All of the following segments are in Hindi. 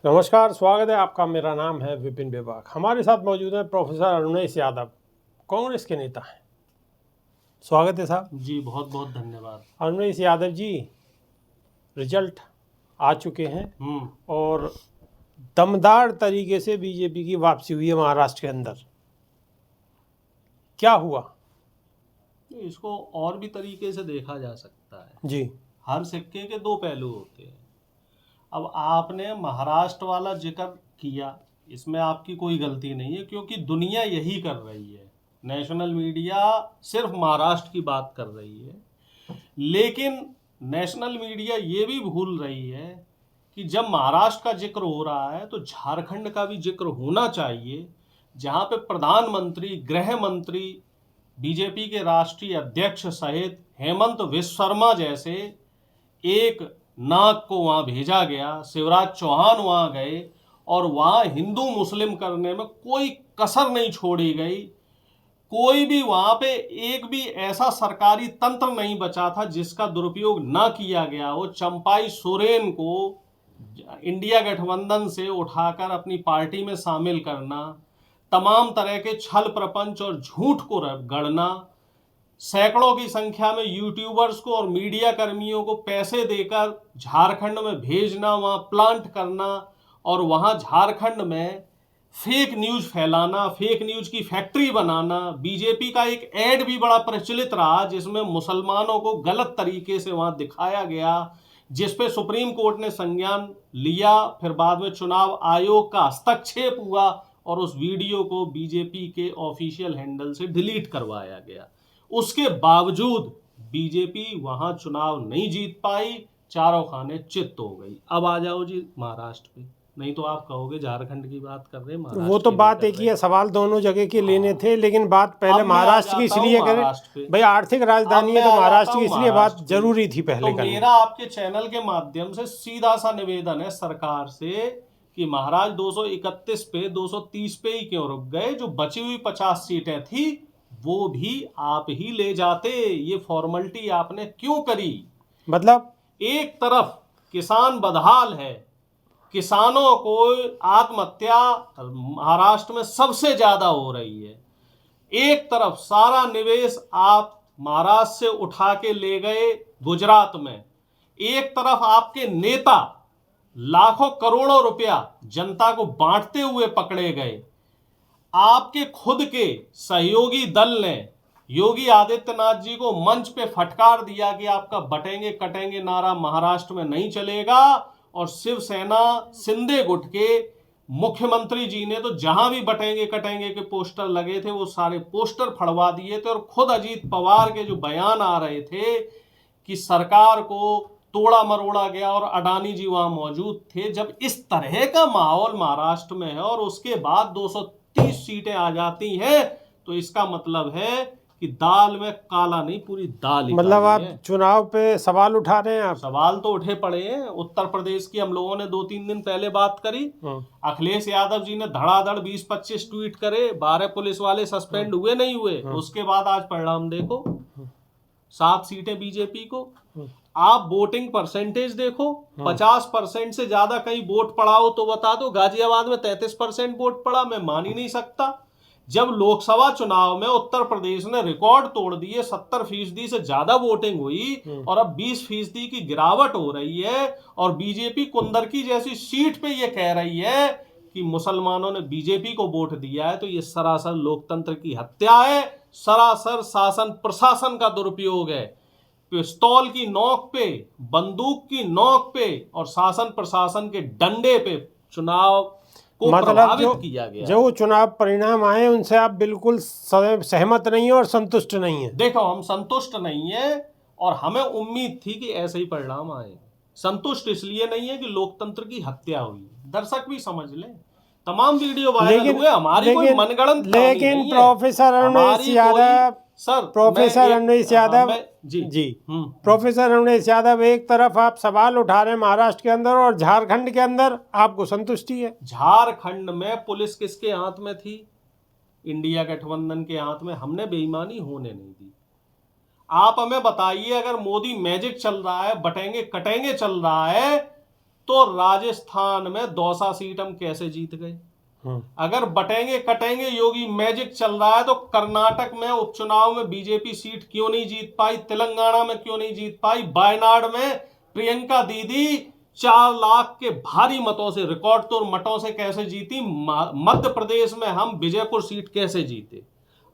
नमस्कार, स्वागत है आपका। मेरा नाम है विपिन बेबाक। हमारे साथ मौजूद है प्रोफेसर अरुणेश यादव, कांग्रेस के नेता हैं। स्वागत है साहब जी। बहुत बहुत धन्यवाद। अरुणेश यादव जी, रिजल्ट आ चुके हैं और दमदार तरीके से बीजेपी की वापसी हुई है महाराष्ट्र के अंदर। क्या हुआ? इसको और भी तरीके से देखा जा सकता है जी। हर सिक्के के दो पहलू होते हैं। अब आपने महाराष्ट्र वाला जिक्र किया, इसमें आपकी कोई गलती नहीं है, क्योंकि दुनिया यही कर रही है। नेशनल मीडिया सिर्फ महाराष्ट्र की बात कर रही है, लेकिन नेशनल मीडिया ये भी भूल रही है कि जब महाराष्ट्र का जिक्र हो रहा है तो झारखंड का भी जिक्र होना चाहिए, जहां पे प्रधानमंत्री, गृह मंत्री, बीजेपी के राष्ट्रीय अध्यक्ष सहित हेमंत विश्व शर्मा जैसे एक नाक को वहां भेजा गया। शिवराज चौहान वहां गए और वहां हिंदू मुस्लिम करने में कोई कसर नहीं छोड़ी गई। कोई भी वहां पे एक भी ऐसा सरकारी तंत्र नहीं बचा था जिसका दुरुपयोग ना किया गया हो। चंपाई सोरेन को इंडिया गठबंधन से उठाकर अपनी पार्टी में शामिल करना, तमाम तरह के छल प्रपंच और झूठ को गढ़ना, सैकड़ों की संख्या में यूट्यूबर्स को और मीडिया कर्मियों को पैसे देकर झारखंड में भेजना, वहां प्लांट करना और वहां झारखंड में फेक न्यूज फैलाना, फेक न्यूज की फैक्ट्री बनाना। बीजेपी का एक ऐड भी बड़ा प्रचलित रहा जिसमें मुसलमानों को गलत तरीके से वहां दिखाया गया, जिसपे सुप्रीम कोर्ट ने संज्ञान लिया। फिर बाद में चुनाव आयोग का हस्तक्षेप हुआ और उस वीडियो को बीजेपी के ऑफिशियल हैंडल से डिलीट करवाया गया। उसके बावजूद बीजेपी वहां चुनाव नहीं जीत पाई, चारों खाने चित्त हो गई। अब आ जाओ जी महाराष्ट्र पे, नहीं तो आप कहोगे झारखंड की बात कर रहे हैं। वो तो बात एक ही है, सवाल दोनों जगह के लेने थे, लेकिन बात पहले महाराष्ट्र की इसलिए करें भाई, आर्थिक राजधानी है तो महाराष्ट्र की इसलिए बात जरूरी थी पहले तो मेरा आपके चैनल के माध्यम से सीधा सा निवेदन है सरकार से कि महाराज 231 पे 230 पे ही क्यों रुक गए? जो बची हुई 50 सीटें थी वो भी आप ही ले जाते। ये फॉर्मेलिटी आपने क्यों करी? मतलब एक तरफ किसान बदहाल है, किसानों को आत्महत्या महाराष्ट्र में सबसे ज्यादा हो रही है। एक तरफ सारा निवेश आप महाराष्ट्र से उठा के ले गए गुजरात में, एक तरफ आपके नेता लाखों करोड़ों रुपया जनता को बांटते हुए पकड़े गए। आपके खुद के सहयोगी दल ने योगी आदित्यनाथ जी को मंच पे फटकार दिया कि आपका बटेंगे कटेंगे नारा महाराष्ट्र में नहीं चलेगा, और शिवसेना शिंदे गुट के मुख्यमंत्री जी ने तो जहां भी बटेंगे कटेंगे के पोस्टर लगे थे वो सारे पोस्टर फड़वा दिए थे। और खुद अजीत पवार के जो बयान आ रहे थे कि सरकार को तोड़ा मरोड़ा गया और अडानी जी वहां मौजूद थे। जब इस तरह का माहौल महाराष्ट्र में है और उसके बाद 230 सीटें आ जाती हैं तो इसका मतलब है कि दाल में काला नहीं, पूरी दाल ही मतलब आप चुनाव पे सवाल उठा रहे हैं? आप सवाल तो उठे पड़े हैं। उत्तर प्रदेश की हम लोगों ने 2-3 दिन पहले बात करी, अखिलेश यादव जी ने धड़ाधड़ 20-25 ट्वीट करे, 12 पुलिस वाले सस्पेंड हुए नहीं हुए। उसके बाद आज परिणाम देखो, 7 सीटें बीजेपी को। आप वोटिंग परसेंटेज देखो, 50% से ज्यादा कहीं वोट पड़ा हो तो बता दो। गाजियाबाद में 33% वोट पड़ा, मैं मान ही नहीं सकता। जब लोकसभा चुनाव में उत्तर प्रदेश ने रिकॉर्ड तोड़ दिए, 70% से ज्यादा वोटिंग हुई और अब 20% की गिरावट हो रही है, और बीजेपी कुंदरकी जैसी सीट पे ये कह रही है कि मुसलमानों ने बीजेपी को वोट दिया है, तो ये सरासर लोकतंत्र की हत्या है, सरासर शासन प्रशासन का दुरुपयोग है। पिस्तौल की नोक पे, बंदूक की नोक पे और शासन प्रशासन के डंडे पे चुनाव को प्रभावित किया गया। जो चुनाव परिणाम आए उनसे आप बिल्कुल सहमत नहीं है और संतुष्ट नहीं है? देखो, हम संतुष्ट नहीं है और हमें उम्मीद थी कि ऐसे ही परिणाम आए। संतुष्ट इसलिए नहीं है कि लोकतंत्र की हत्या हुई, दर्शक भी समझ लें। तमाम वीडियो वायरल हुए, हमारी कोई मनगढ़ंत लेकिन प्रोफेसर अरुणेश यादव प्रोफेसर अरुणेश यादव एक तरफ आप सवाल उठा रहे हैं महाराष्ट्र के अंदर, और झारखंड के अंदर आपको संतुष्टि है? झारखंड में पुलिस किसके हाथ में थी? इंडिया गठबंधन के हाथ में। हमने बेईमानी होने नहीं दी। आप हमें बताइए, अगर मोदी मैजिक चल रहा है, बटेंगे कटेंगे चल रहा है, तो राजस्थान में दौसा सीट हम कैसे जीत गए? अगर बटेंगे कटेंगे योगी मैजिक चल रहा है, तो कर्नाटक में उपचुनाव में बीजेपी सीट क्यों नहीं जीत पाई? तेलंगाना में क्यों नहीं जीत पाई? वायनाड में प्रियंका दीदी 4 लाख के भारी मतों से, रिकॉर्ड तोड़ मतों से कैसे जीती? मध्य प्रदेश में हम विजयपुर सीट कैसे जीते?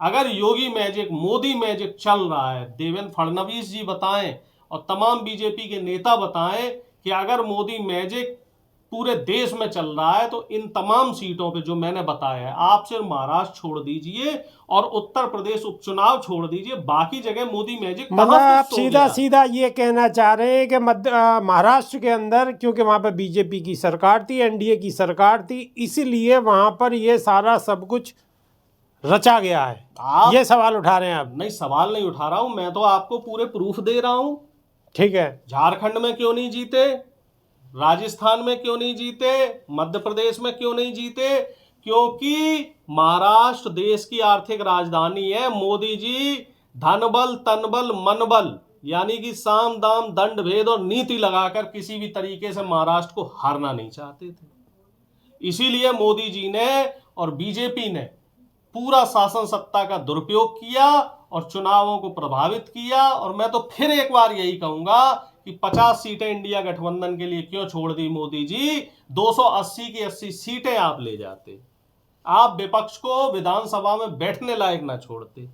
अगर योगी मैजिक, मोदी मैजिक चल रहा है, देवेंद्र फडणवीस जी बताएं और तमाम बीजेपी के नेता बताएं कि अगर मोदी मैजिक पूरे देश में चल रहा है, तो इन तमाम सीटों पे जो मैंने बताया है, आप सिर्फ महाराष्ट्र छोड़ दीजिए और उत्तर प्रदेश उपचुनाव छोड़ दीजिए, बाकी जगह मोदी मैजिक मतलब आप सीधा सीधा ये कहना चाह रहे हैं कि महाराष्ट्र के अंदर, क्योंकि वहां पर बीजेपी की सरकार थी, एनडीए की सरकार थी, इसीलिए वहां पर ये सारा सब कुछ रचा गया है। आप ये सवाल उठा रहे हैं आप? नहीं, सवाल नहीं उठा रहा हूं मैं, तो आपको पूरे प्रूफ दे रहा हूं। ठीक है। झारखंड में क्यों नहीं जीते? राजस्थान में क्यों नहीं जीते? मध्य प्रदेश में क्यों नहीं जीते? क्योंकि महाराष्ट्र देश की आर्थिक राजधानी है। मोदी जी धनबल तनबल मनबल, यानी कि साम दाम दंड भेद और नीति लगाकर किसी भी तरीके से महाराष्ट्र को हारना नहीं चाहते थे। इसीलिए मोदी जी ने और बीजेपी ने पूरा शासन सत्ता का दुरुपयोग किया और चुनावों को प्रभावित किया। और मैं तो फिर एक बार यही कहूंगा कि 50 सीटें इंडिया गठबंधन के लिए क्यों छोड़ दी मोदी जी? 280 की 80 सीटें आप ले जाते, आप विपक्ष को विधानसभा में बैठने लायक ना छोड़ते।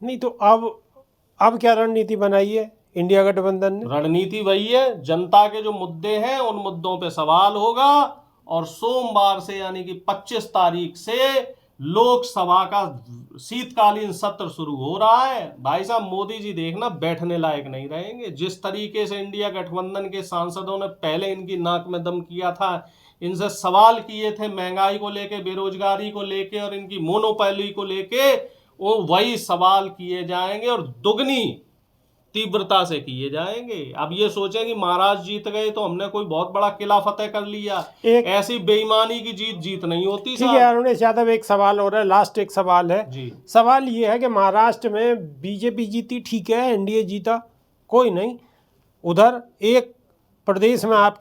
नहीं तो अब क्या रणनीति बनाई है इंडिया गठबंधन ने? रणनीति वही है, जनता के जो मुद्दे हैं उन मुद्दों पे सवाल होगा, और सोमवार से यानी कि 25 तारीख से लोकसभा का शीतकालीन सत्र शुरू हो रहा है। भाई साहब, मोदी जी देखना बैठने लायक नहीं रहेंगे। जिस तरीके से इंडिया गठबंधन के सांसदों ने पहले इनकी नाक में दम किया था, इनसे सवाल किए थे महंगाई को लेके, बेरोजगारी को लेके और इनकी मोनोपोली को लेके, वो वही सवाल किए जाएंगे और दुगनी तीव्रता से किए जाएंगे। अब ये सोचें कि महाराज जीत गए तो हमने कोई बहुत बड़ा किला फतेह कर लिया, ऐसी बेईमानी की जीत नहीं होती। ठीक है अरुणेश यादव, एक सवाल हो रहा है, लास्ट एक सवाल है जी। सवाल ये है कि महाराष्ट्र में बीजेपी जीती, ठीक है, एनडीए जीता, कोई नहीं, उधर एक प्रदेश में आप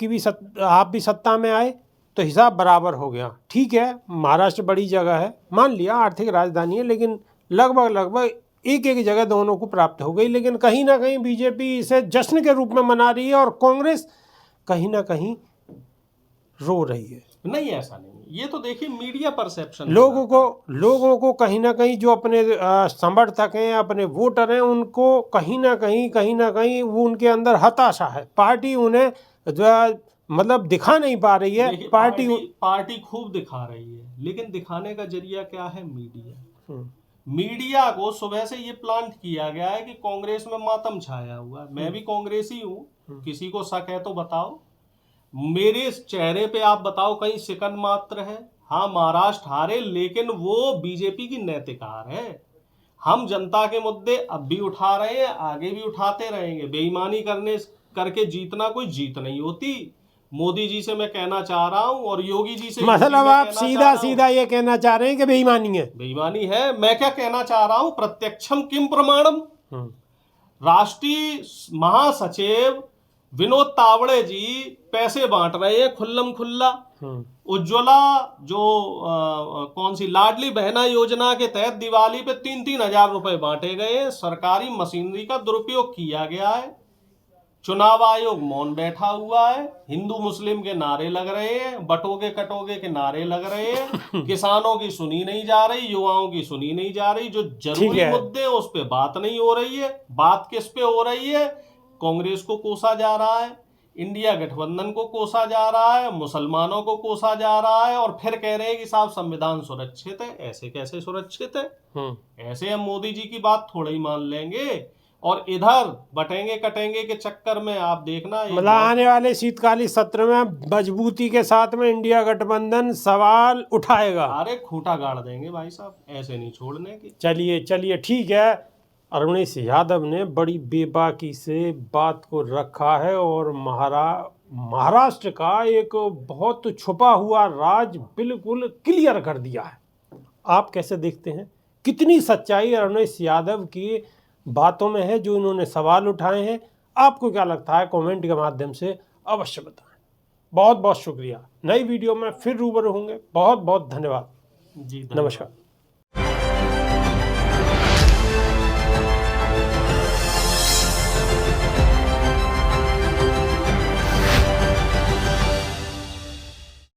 भी सत्ता में आए तो हिसाब बराबर हो गया। ठीक है, महाराष्ट्र बड़ी जगह है, मान लिया आर्थिक राजधानी है, लेकिन लगभग एक जगह दोनों को प्राप्त हो गई। लेकिन कहीं ना कहीं बीजेपी इसे जश्न के रूप में मना रही है और कांग्रेस कहीं ना कहीं रो रही है। नहीं, ऐसा नहीं, ये तो देखिए मीडिया परसेप्शन। लोगों को कहीं ना कहीं जो अपने समर्थक हैं, अपने वोटर हैं, उनको कहीं ना कहीं वो उनके अंदर हताशा है। पार्टी उन्हें मतलब दिखा नहीं पा रही है। पार्टी खूब दिखा रही है, लेकिन दिखाने का जरिया क्या है? मीडिया। मीडिया को सुबह से ये प्लांट किया गया है कि कांग्रेस में मातम छाया हुआ है। मैं भी कांग्रेसी हूँ, किसी को शक है तो बताओ, मेरे चेहरे पे आप बताओ कहीं शिकन मात्र है? हाँ, महाराष्ट्र हारे, लेकिन वो बीजेपी की नैतिक हार है। हम जनता के मुद्दे अब भी उठा रहे हैं, आगे भी उठाते रहेंगे। बेईमानी करके जीतना कोई जीत नहीं होती। मोदी जी से मैं कहना चाह रहा हूं और योगी जी से, मतलब आप सीधा ये कहना चाह रहे हैं कि बेईमानी है? बेईमानी है। मैं क्या कहना चाह रहा हूं? प्रत्यक्षम किम प्रमाणम। राष्ट्रीय महासचिव विनोद तावड़े जी पैसे बांट रहे हैं खुल्लम खुल्ला। उज्ज्वला जो कौन सी लाडली बहना योजना के तहत दिवाली पे 3-3 हजार रुपए बांटे गए। सरकारी मशीनरी का दुरुपयोग किया गया है। चुनाव आयोग मौन बैठा हुआ है। हिंदू मुस्लिम के नारे लग रहे हैं, बटोगे कटोगे के नारे लग रहे हैं। किसानों की सुनी नहीं जा रही, युवाओं की सुनी नहीं जा रही। जो जरूरी मुद्दे हैं उस पे बात नहीं हो रही है। बात किस पे हो रही है? कांग्रेस को कोसा जा रहा है, इंडिया गठबंधन को कोसा जा रहा है, मुसलमानों को कोसा जा रहा है, और फिर कह रहे हैं कि साहब संविधान सुरक्षित है। ऐसे कैसे सुरक्षित है? ऐसे हम मोदी जी की बात थोड़ा ही मान लेंगे। और इधर बटेंगे कटेंगे के चक्कर में आप देखना, मतलब आने वाले शीतकालीन सत्र में मजबूती के साथ में इंडिया गठबंधन सवाल उठाएगा। अरे खूंटा गाड़ देंगे भाई साहब, ऐसे नहीं छोड़ने की। चलिए ठीक है। अरुणेश यादव ने बड़ी बेबाकी से बात को रखा है और महाराष्ट्र का एक बहुत छुपा हुआ राज बिल्कुल क्लियर कर दिया है। आप कैसे देखते हैं? कितनी सच्चाई अरुणेश यादव की बातों में है, जो इन्होंने सवाल उठाए हैं। आपको क्या लगता है, कमेंट के माध्यम से अवश्य बताएं। बहुत बहुत शुक्रिया। नई वीडियो में फिर रूबरू होंगे। बहुत बहुत धन्यवाद। जी धन्यवाद। नमस्कार।